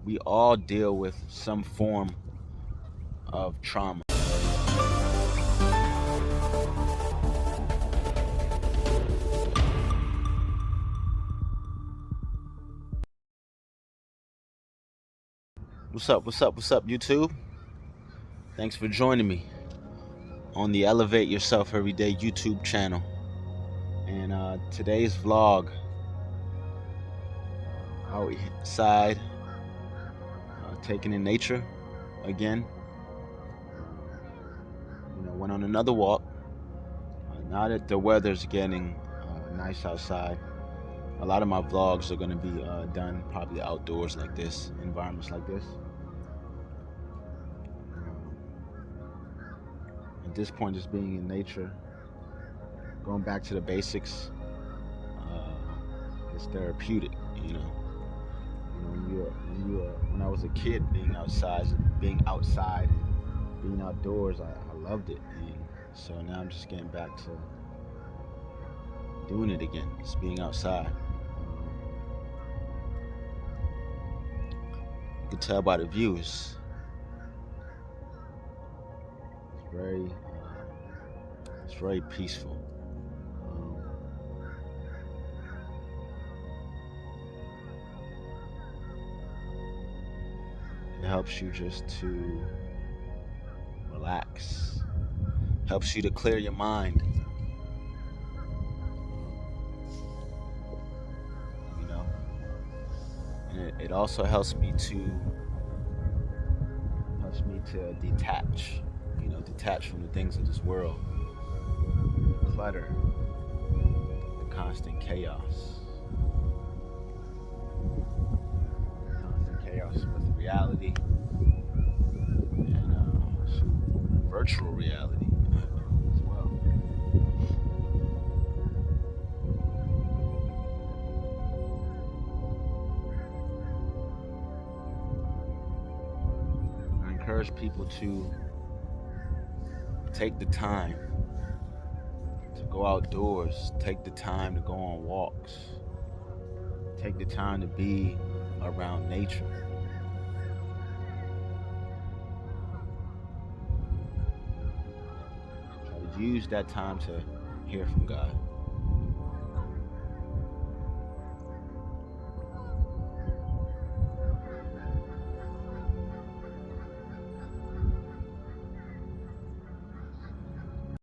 we all deal with some form of trauma. What's up? What's up? What's up, YouTube? Thanks for joining me on the Elevate Yourself Everyday YouTube channel. And today's vlog, outside, taking in nature again. Went on another walk. Now that the weather's getting nice outside, a lot of my vlogs are going to be done probably outdoors like this, environments like this. At this point, just being in nature, going back to the basics, it's therapeutic. When I was a kid, being outside, being outdoors, I loved it. And so now I'm just getting back to doing it again, just being outside. You can tell by the views. It's very peaceful. It helps you just to relax. Helps you to clear your mind. And it also helps me to detach. Detach from the things of this world. The clutter, the constant chaos. Constant chaos with reality and virtual reality as well. I encourage people to take the time to go outdoors, take the time to go on walks, take the time to be around nature. Try to use that time to hear from God.